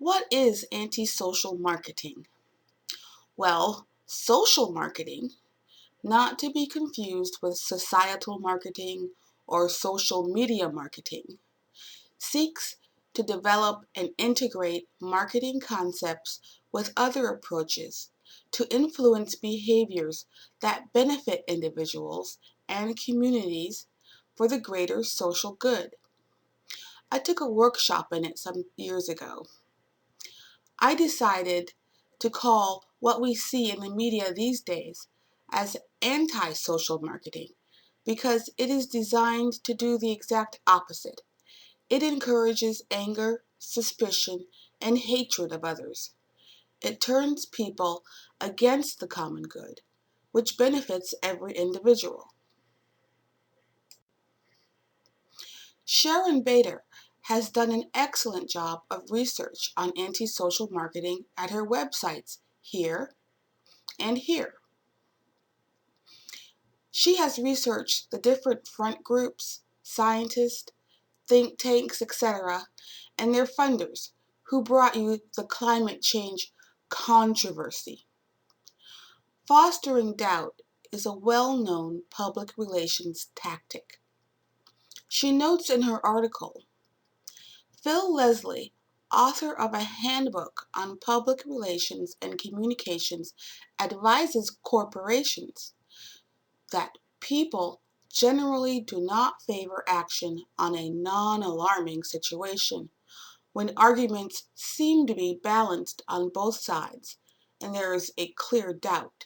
What is antisocial marketing? Well, social marketing, not to be confused with societal marketing or social media marketing, seeks to develop and integrate marketing concepts with other approaches to influence behaviors that benefit individuals and communities for the greater social good. I took a workshop in it some years ago. I decided to call what we see in the media these days as anti-social marketing because it is designed to do the exact opposite. It encourages anger, suspicion, and hatred of others. It turns people against the common good, which benefits every individual. Sharon Bader has done an excellent job of research on antisocial marketing at her websites here and here. She has researched the different front groups, scientists, think tanks, etc., and their funders who brought you the climate change controversy. Fostering doubt is a well-known public relations tactic. She notes in her article, Phil Leslie, author of a handbook on public relations and communications, advises corporations that people generally do not favor action on a non-alarming situation when arguments seem to be balanced on both sides and there is a clear doubt.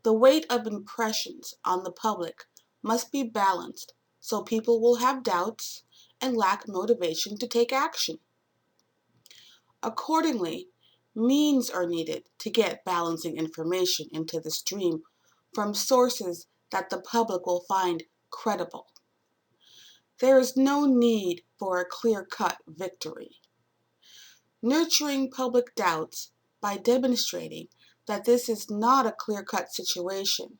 The weight of impressions on the public must be balanced so people will have doubts and lack motivation to take action. Accordingly, means are needed to get balancing information into the stream from sources that the public will find credible. There is no need for a clear-cut victory. Nurturing public doubts by demonstrating that this is not a clear-cut situation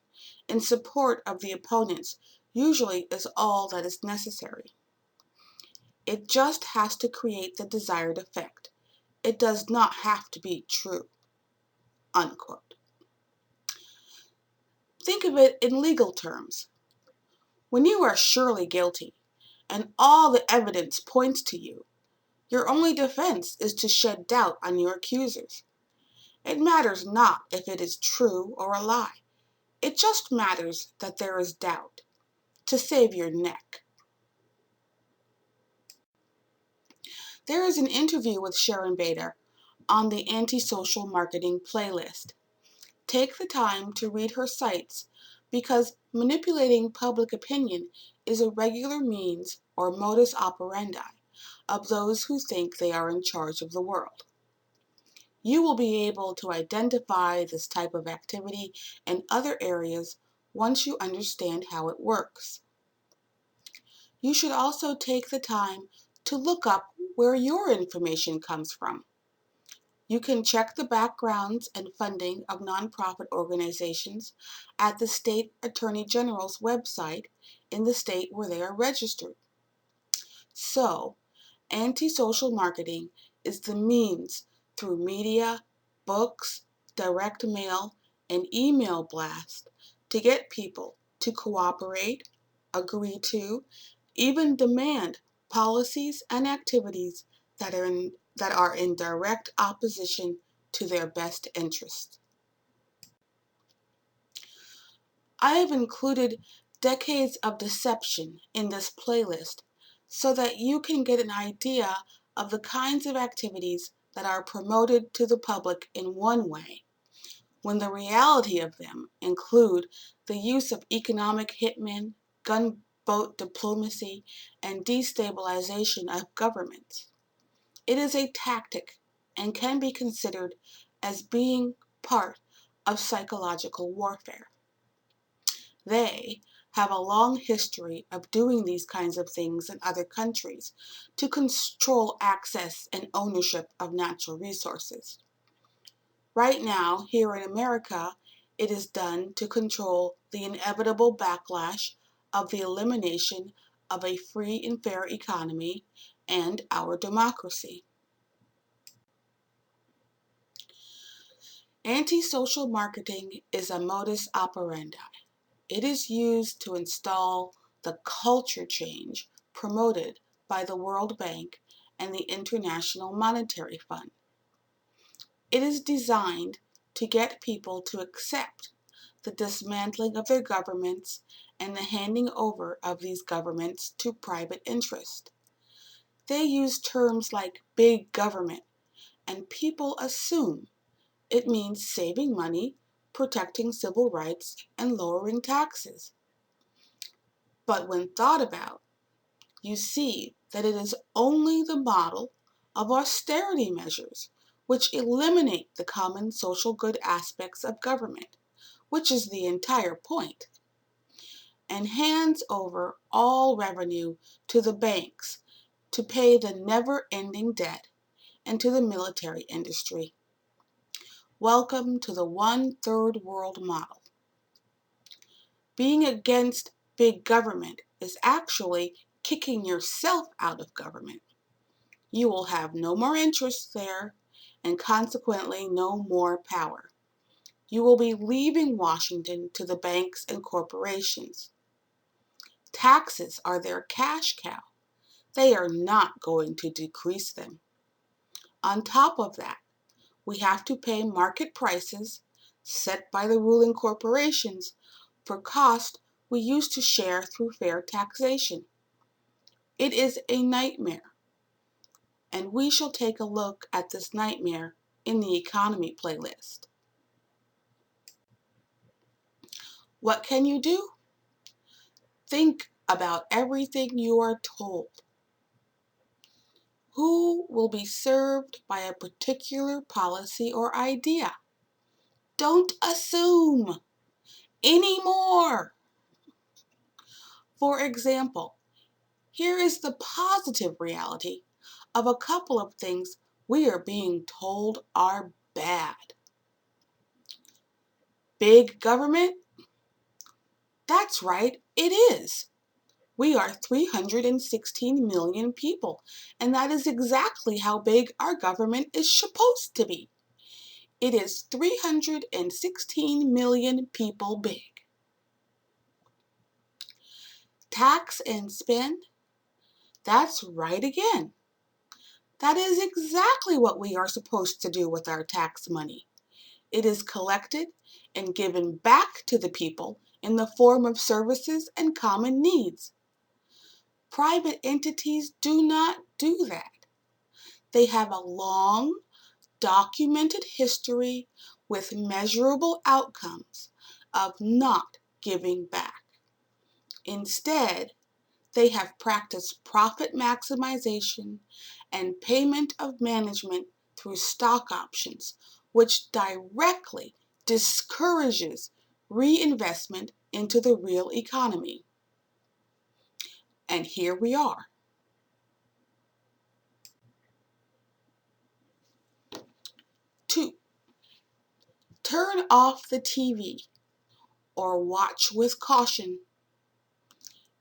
in support of the opponents usually is all that is necessary. It just has to create the desired effect. It does not have to be true." Unquote. Think of it in legal terms. When you are surely guilty and all the evidence points to you, your only defense is to shed doubt on your accusers. It matters not if it is true or a lie. It just matters that there is doubt, to save your neck. There is an interview with Sharon Bader on the Antisocial Marketing playlist. Take the time to read her sites because manipulating public opinion is a regular means or modus operandi of those who think they are in charge of the world. You will be able to identify this type of activity in other areas once you understand how it works. You should also take the time to look up where your information comes from. You can check the backgrounds and funding of nonprofit organizations at the State Attorney General's website in the state where they are registered. So, antisocial marketing is the means through media, books, direct mail, and email blast to get people to cooperate, agree to, even demand policies and activities that are in direct opposition to their best interests. I have included decades of deception in this playlist so that you can get an idea of the kinds of activities that are promoted to the public in one way, when the reality of them include the use of economic hitmen, gunboat diplomacy, and destabilization of governments. It is a tactic and can be considered as being part of psychological warfare. They have a long history of doing these kinds of things in other countries to control access and ownership of natural resources. Right now, here in America, it is done to control the inevitable backlash of the elimination of a free and fair economy and our democracy. Antisocial marketing is a modus operandi. It is used to install the culture change promoted by the World Bank and the International Monetary Fund. It is designed to get people to accept the dismantling of their governments and the handing over of these governments to private interest. They use terms like big government, and people assume it means saving money, protecting civil rights, and lowering taxes. But when thought about, you see that it is only the model of austerity measures which eliminate the common social good aspects of government, which is the entire point, and hands over all revenue to the banks to pay the never-ending debt and to the military industry. Welcome to the one-third world model. Being against big government is actually kicking yourself out of government. You will have no more interest there and consequently no more power. You will be leaving Washington to the banks and corporations. Taxes are their cash cow. They are not going to decrease them. On top of that, we have to pay market prices set by the ruling corporations for cost we used to share through fair taxation. It is a nightmare, and we shall take a look at this nightmare in the economy playlist. What can you do? Think about everything you are told. Who will be served by a particular policy or idea? Don't assume anymore. For example, here is the positive reality of a couple of things we are being told are bad. Big government? That's right, it is. We are 316 million people, and that is exactly how big our government is supposed to be. It is 316 million people big. Tax and spend? That's right again. That is exactly what we are supposed to do with our tax money. It is collected and given back to the people in the form of services and common needs. Private entities do not do that. They have a long, documented history with measurable outcomes of not giving back. Instead, they have practiced profit maximization and payment of management through stock options, which directly discourages reinvestment into the real economy. And here we are. 2. Turn off the TV or watch with caution.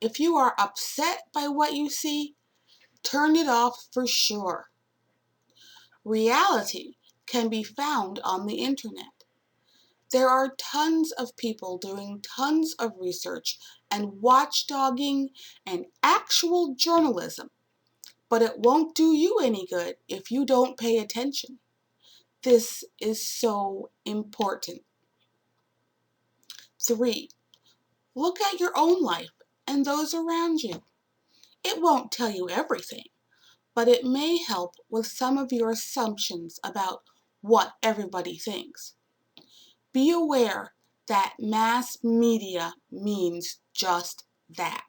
If you are upset by what you see, turn it off for sure. Reality can be found on the internet. There are tons of people doing tons of research and watchdogging and actual journalism, but it won't do you any good if you don't pay attention. This is so important. 3. Look at your own life and those around you. It won't tell you everything, but it may help with some of your assumptions about what everybody thinks. Be aware that mass media means just that.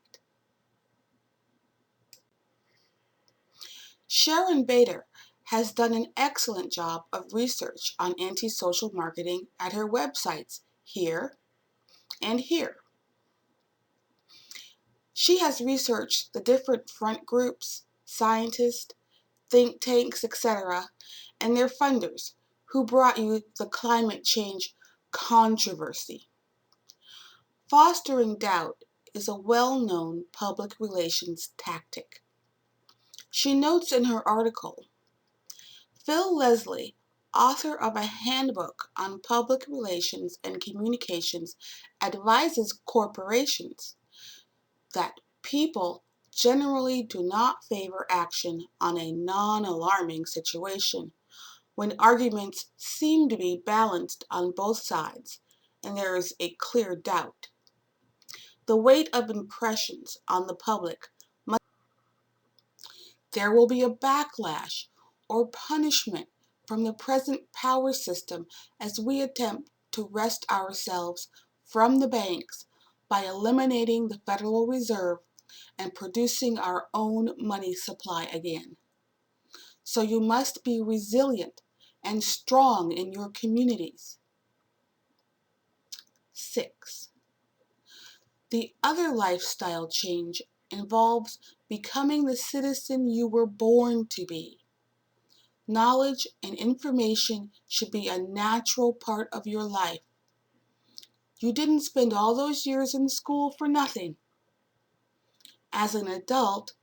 Sharon Bader has done an excellent job of research on anti-social marketing at her websites here and here. She has researched the different front groups, scientists, think tanks, etc., and their funders who brought you the climate change controversy. Fostering doubt is a well-known public relations tactic. She notes in her article, Phil Leslie author of a handbook on public relations and communications advises corporations that people generally do not favor action on a non-alarming situation when arguments seem to be balanced on both sides and there is a clear doubt. The weight of impressions on the public must there will be a backlash or punishment from the present power system as we attempt to wrest ourselves from the banks by eliminating the Federal Reserve and producing our own money supply again. So you must be resilient and strong in your communities. 6. The other lifestyle change involves becoming the citizen you were born to be. Knowledge and information should be a natural part of your life. You didn't spend all those years in school for nothing. As an adult,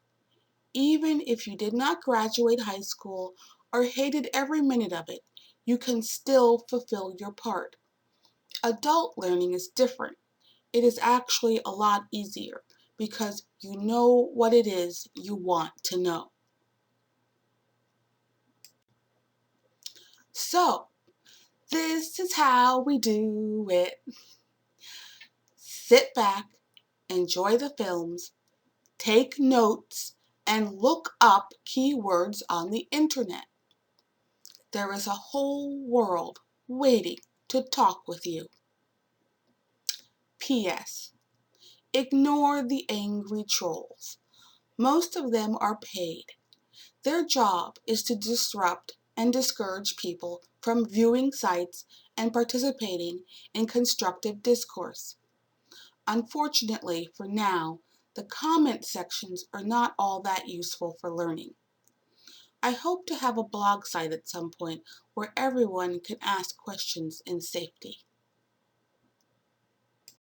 even if you did not graduate high school or hated every minute of it, you can still fulfill your part. Adult learning is different. It is actually a lot easier because you know what it is you want to know. So, this is how we do it. Sit back, enjoy the films, take notes, and look up keywords on the internet. There is a whole world waiting to talk with you. P.S. Ignore the angry trolls. Most of them are paid. Their job is to disrupt and discourage people from viewing sites and participating in constructive discourse. Unfortunately, for now, the comment sections are not all that useful for learning. I hope to have a blog site at some point where everyone can ask questions in safety.